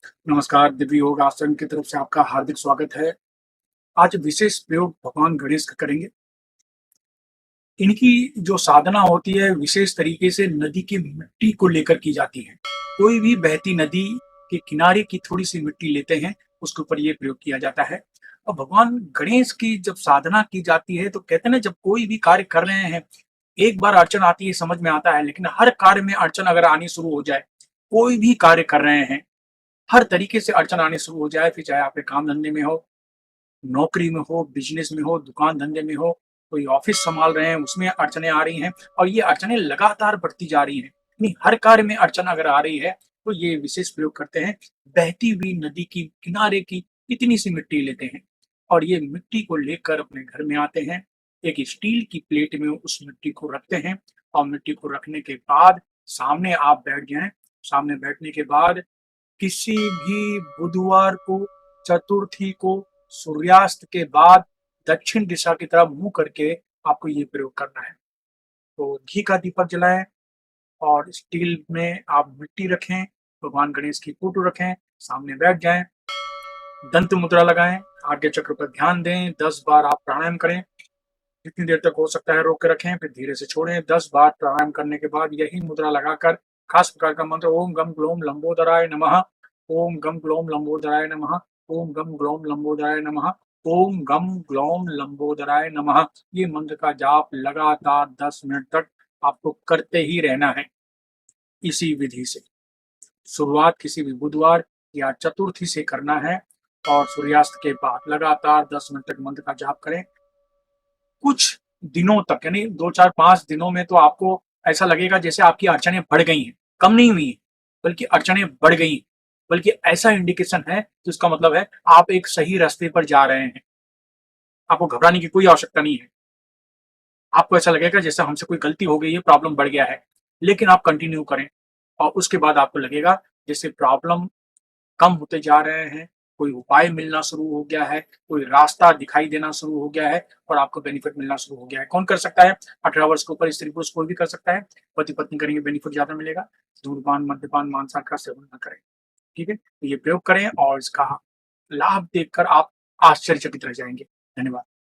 नमस्कार, दिव्य योग आश्रम की तरफ से आपका हार्दिक स्वागत है। आज विशेष प्रयोग भगवान गणेश का करेंगे। इनकी जो साधना होती है विशेष तरीके से नदी की मिट्टी को लेकर की जाती है। कोई भी बहती नदी के किनारे की थोड़ी-सी मिट्टी लेते हैं, उसके ऊपर ये प्रयोग किया जाता है। और भगवान गणेश की जब साधना की जाती है तो कहते हैं ना, जब कोई भी कार्य कर रहे हैं, एक बार अड़चन आती है समझ में आता है, लेकिन हर कार्य में अड़चन अगर आनी शुरू हो जाए, कोई भी कार्य कर रहे हैं, हर तरीके से अड़चन आनी शुरू हो जाए, फिर चाहे आपके काम-धंधे में हो, नौकरी में हो, बिज़नेस में हो, दुकान-धंधे में हो, कोई ऑफ़िस सँभाल रहे हैं, उसमें अड़चनें आ रही हैं और ये अड़चनें लगातार बढ़ती जा रही हैं। यानी हर कार्य में अड़चन अगर आ रही है, तो ये विशेष प्रयोग करते हैं। बहती हुई नदी की किनारे की इतनी-सी मिट्टी लेते हैं और ये मिट्टी को लेकर अपने घर में आते हैं। एक स्टील की प्लेट में उस मिट्टी को रखते हैं और मिट्टी को रखने के बाद सामने आप बैठ जाएँ। सामने बैठने के बाद किसी भी बुधवार को, चतुर्थी को, सूर्यास्त के बाद दक्षिण दिशा की तरफ मुँह करके आपको ये प्रयोग करना है। तो घी का दीपक जलाएँ और स्टील में आप मिट्टी रखें, भगवान गणेश की फ़ोटो रखें, सामने बैठ जाएँ, दंत मुद्रा लगाएँ, आज्ञा चक्र पर ध्यान दें, 10 बार आप प्राणायाम करें। जितनी देर तक हो सकता है रोक के रखें, फिर धीरे से छोड़ें। 10 बार प्राणायाम करने के बाद यही मुद्रा लगाकर खास प्रकार का मंत्र ओम गम ग्लोम लंबोदराय नमः, ओम गम ग्लोम लंबोदराय नमः, ओम गम ग्लोम लंबोदराय नमः, ओम गम ग्लोम लंबोदराय नमः। ये मंत्र का जाप लगातार 10 मिनट तक आपको करते ही रहना है इसी विधि से। शुरुआत किसी भी बुधवार या चतुर्थी से करना है और सूर्यास्त के बाद लगातार 10 मिनट तक मंत्र का जाप करें। कुछ दिनों तक यानी 2, 4, 5 दिनों में तो आपको ऐसा लगेगा जैसे आपकी अड़चनें बढ़ गई हैं, कम नहीं हुई हैं, बल्कि अड़चनें बढ़ गई हैं। बल्कि ऐसा इंडिकेशन है, तो इसका मतलब है आप एक सही रास्ते पर जा रहे हैं। आपको घबराने की कोई आवश्यकता नहीं है। आपको ऐसा लगेगा जैसे हमसे कोई गलती हो गई है, प्रॉब्लम बढ़ गया है। लेकिन आप कंटिन्यू करें और उसके बाद आपको लगेगा जैसे प्रॉब्लम कम होते जा रहे हैं, कोई उपाय मिलना शुरू हो गया है, कोई रास्ता दिखाई देना शुरू हो गया है और आपको बेनिफिट मिलना शुरू हो गया है। कौन कर सकता है? 18 वर्ष के ऊपर स्त्री-पुरुष कोई भी कर सकता है। पति-पत्नी करेंगे बेनिफिट ज़्यादा मिलेगा। धूम्रपान, मद्यपान, मांसाहार का सेवन ना करें। ठीक है? तो ये प्रयोग करें और इसका लाभ देखकर आप आश्चर्यचकित रह जाएँगे। धन्यवाद।